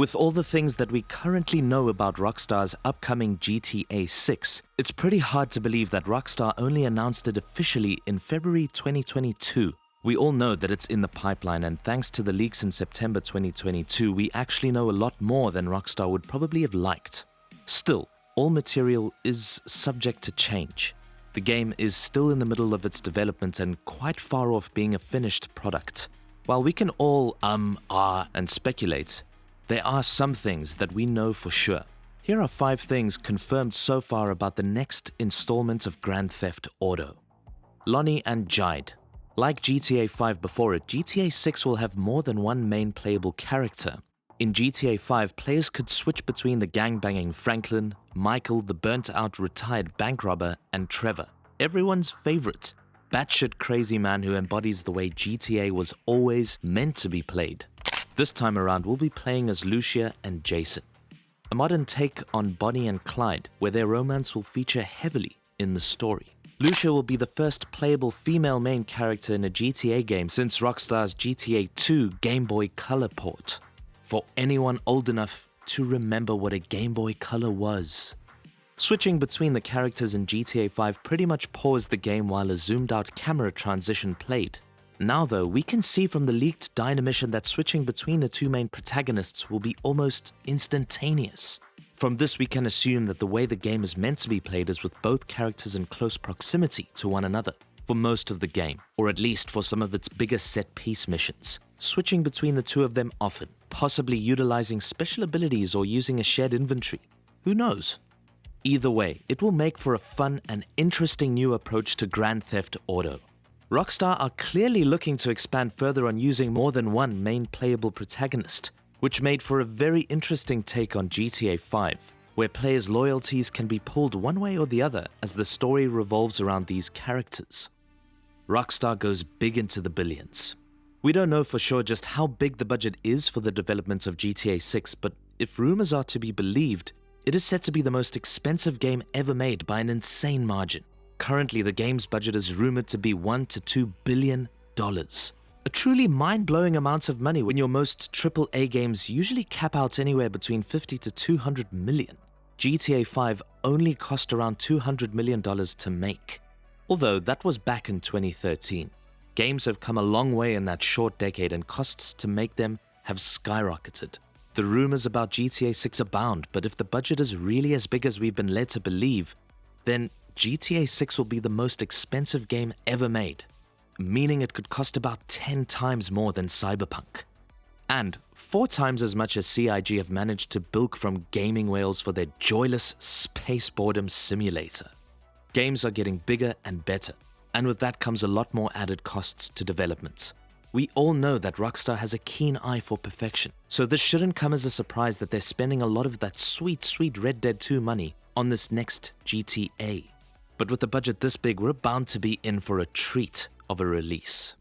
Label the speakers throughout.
Speaker 1: With all the things that we currently know about Rockstar's upcoming GTA 6, it's pretty hard to believe that Rockstar only announced it officially in February 2022. We all know that it's in the pipeline, and thanks to the leaks in September 2022, we actually know a lot more than Rockstar would probably have liked. Still, all material is subject to change. The game is still in the middle of its development and quite far off being a finished product. While we can all and speculate, there are some things that we know for sure. Here are 5 things confirmed so far about the next installment of Grand Theft Auto. Lonny and Jide. Like GTA 5 before it, GTA 6 will have more than one main playable character. In GTA 5, players could switch between the gangbanging Franklin, Michael, the burnt-out retired bank robber, and Trevor, everyone's favorite, batshit crazy man who embodies the way GTA was always meant to be played. This time around, we'll be playing as Lucia and Jason, a modern take on Bonnie and Clyde, where their romance will feature heavily in the story. Lucia will be the first playable female main character in a GTA game since Rockstar's GTA 2 Game Boy Color port. For anyone old enough to remember what a Game Boy Color was. Switching between the characters in GTA 5 pretty much paused the game while a zoomed-out camera transition played. Now though, we can see from the leaked Dynamission that switching between the 2 main protagonists will be almost instantaneous. From this we can assume that the way the game is meant to be played is with both characters in close proximity to one another for most of the game, or at least for some of its biggest set-piece missions, switching between the 2 of them often, possibly utilizing special abilities or using a shared inventory. Who knows? Either way, it will make for a fun and interesting new approach to Grand Theft Auto. Rockstar are clearly looking to expand further on using more than one main playable protagonist, which made for a very interesting take on GTA 5, where players' loyalties can be pulled one way or the other as the story revolves around these characters. Rockstar goes big into the billions. We don't know for sure just how big the budget is for the development of GTA 6, but if rumors are to be believed, it is set to be the most expensive game ever made by an insane margin. Currently, the game's budget is rumored to be $1 to $2 billion. A truly mind-blowing amount of money when your most AAA games usually cap out anywhere between 50 to 200 million. GTA 5 only cost around $200 million to make. Although that was back in 2013. Games have come a long way in that short decade and costs to make them have skyrocketed. The rumors about GTA 6 abound, but if the budget is really as big as we've been led to believe, then GTA 6 will be the most expensive game ever made, meaning it could cost about 10 times more than Cyberpunk. And 4 times as much as CIG have managed to bilk from gaming whales for their joyless space boredom simulator. Games are getting bigger and better, and with that comes a lot more added costs to development. We all know that Rockstar has a keen eye for perfection, so this shouldn't come as a surprise that they're spending a lot of that sweet Red Dead 2 money on this next GTA. But with a budget this big, we're bound to be in for a treat of a release.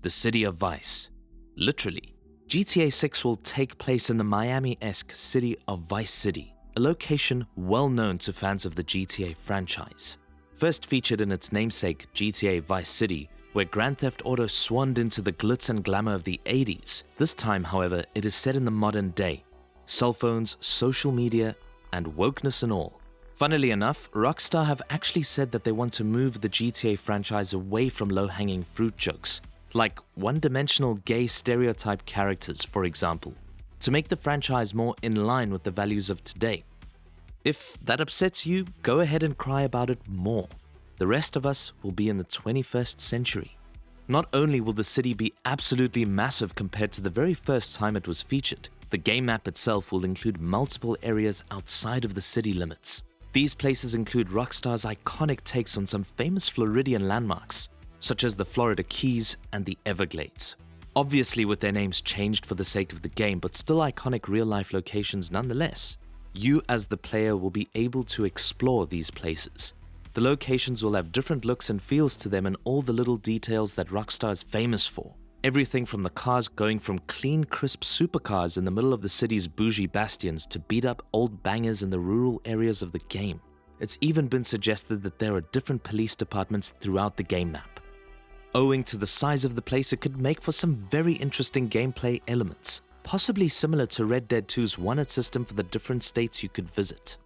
Speaker 1: The City of Vice. Literally, GTA 6 will take place in the Miami-esque city of Vice City, a location well known to fans of the GTA franchise. First featured in its namesake GTA Vice City, where Grand Theft Auto swanned into the glitz and glamour of the 80s. This time, however, it is set in the modern day. Cell phones, social media, and wokeness and all. Funnily enough, Rockstar have actually said that they want to move the GTA franchise away from low-hanging fruit jokes, like one-dimensional gay stereotype characters, for example, to make the franchise more in line with the values of today. If that upsets you, go ahead and cry about it more. The rest of us will be in the 21st century. Not only will the city be absolutely massive compared to the very first time it was featured, the game map itself will include multiple areas outside of the city limits. These places include Rockstar's iconic takes on some famous Floridian landmarks, such as the Florida Keys and the Everglades. Obviously with their names changed for the sake of the game, but still iconic real-life locations nonetheless. You as the player will be able to explore these places. The locations will have different looks and feels to them and all the little details that Rockstar is famous for. Everything from the cars going from clean, crisp supercars in the middle of the city's bougie bastions to beat-up old bangers in the rural areas of the game. It's even been suggested that there are different police departments throughout the game map. Owing to the size of the place, it could make for some very interesting gameplay elements. possibly similar to Red Dead 2's wanted system for the different states you could visit.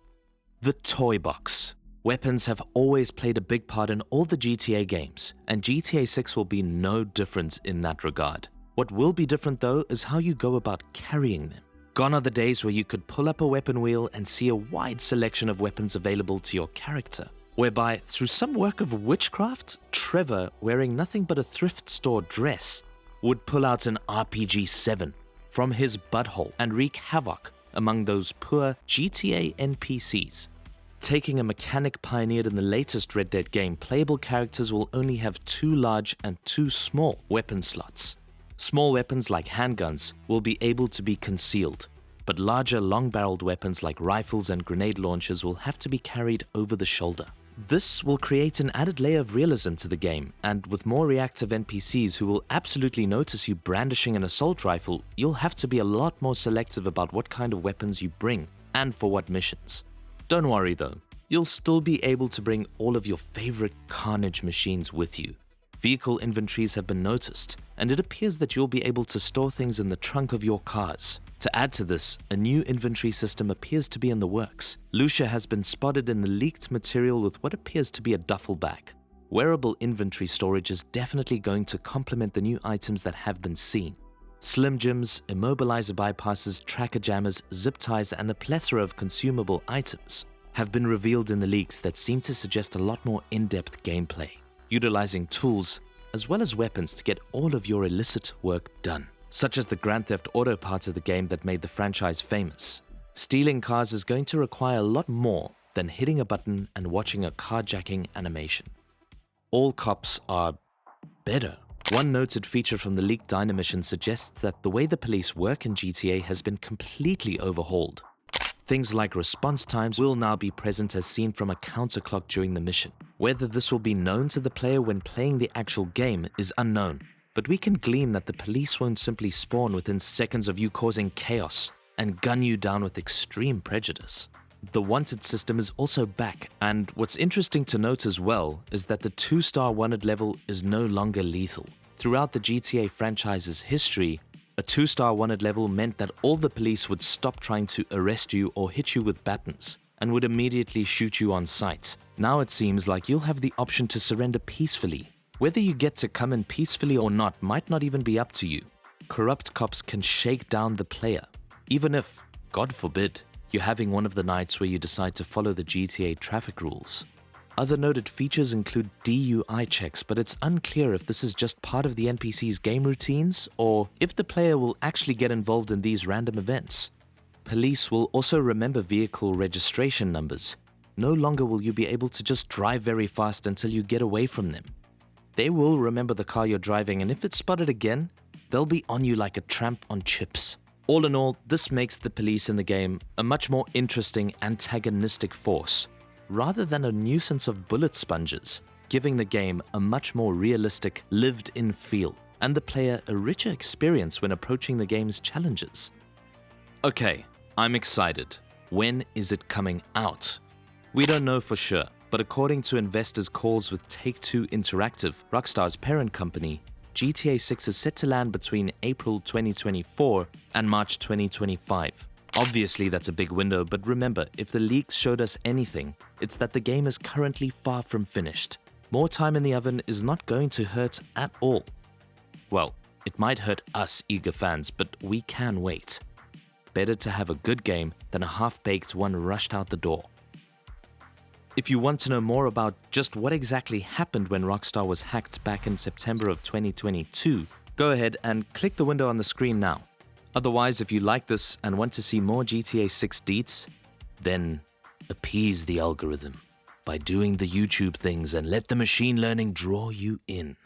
Speaker 1: The toy box. Weapons have always played a big part in all the GTA games, and GTA 6 will be no different in that regard. What will be different though is how you go about carrying them. Gone are the days where you could pull up a weapon wheel and see a wide selection of weapons available to your character, whereby, through some work of witchcraft, Trevor, wearing nothing but a thrift store dress, would pull out an RPG-7 from his butthole and wreak havoc among those poor GTA NPCs. Taking a mechanic pioneered in the latest Red Dead game, playable characters will only have 2 large and 2 small weapon slots. Small weapons like handguns will be able to be concealed, but larger long-barreled weapons like rifles and grenade launchers will have to be carried over the shoulder. This will create an added layer of realism to the game, and with more reactive NPCs who will absolutely notice you brandishing an assault rifle, you'll have to be a lot more selective about what kind of weapons you bring and for what missions. Don't worry though, you'll still be able to bring all of your favorite carnage machines with you. Vehicle inventories have been noticed, and it appears that you'll be able to store things in the trunk of your cars. To add to this, a new inventory system appears to be in the works. Lucia has been spotted in the leaked material with what appears to be a duffel bag. Wearable inventory storage is definitely going to complement the new items that have been seen. Slim Jims, immobilizer bypasses, tracker jammers, zip ties, and a plethora of consumable items have been revealed in the leaks that seem to suggest a lot more in-depth gameplay, utilizing tools as well as weapons to get all of your illicit work done, such as the Grand Theft Auto part of the game that made the franchise famous. Stealing cars is going to require a lot more than hitting a button and watching a carjacking animation. All cops are better. One noted feature from the leaked Dyna mission suggests that the way the police work in GTA has been completely overhauled. Things like response times will now be present as seen from a counter clock during the mission. Whether this will be known to the player when playing the actual game is unknown, but we can glean that the police won't simply spawn within seconds of you causing chaos and gun you down with extreme prejudice. The wanted system is also back, and what's interesting to note as well is that the 2-star wanted level is no longer lethal. Throughout the GTA franchise's history, a 2-star wanted level meant that all the police would stop trying to arrest you or hit you with batons and would immediately shoot you on sight. Now it seems like you'll have the option to surrender peacefully. Whether you get to come in peacefully or not might not even be up to you. Corrupt cops can shake down the player, even if, God forbid, you're having one of the nights where you decide to follow the GTA traffic rules. Other noted features include DUI checks, but it's unclear if this is just part of the NPC's game routines or if the player will actually get involved in these random events. Police will also remember vehicle registration numbers. No longer will you be able to just drive very fast until you get away from them. They will remember the car you're driving, and if it's spotted again, they'll be on you like a tramp on chips. All in all, this makes the police in the game a much more interesting antagonistic force, rather than a nuisance of bullet sponges, giving the game a much more realistic, lived-in feel, and the player a richer experience when approaching the game's challenges. Okay, I'm excited. When is it coming out? We don't know for sure, but according to investors' calls with Take-Two Interactive, Rockstar's parent company, GTA 6 is set to land between April 2024 and March 2025. Obviously that's a big window, but remember, if the leaks showed us anything, it's that the game is currently far from finished. More time in the oven is not going to hurt at all. Well, it might hurt us eager fans, but we can wait. Better to have a good game than a half-baked one rushed out the door. If you want to know more about just what exactly happened when Rockstar was hacked back in September of 2022, go ahead and click the window on the screen now. Otherwise, if you like this and want to see more GTA 6 deets, then appease the algorithm by doing the YouTube things and let the machine learning draw you in.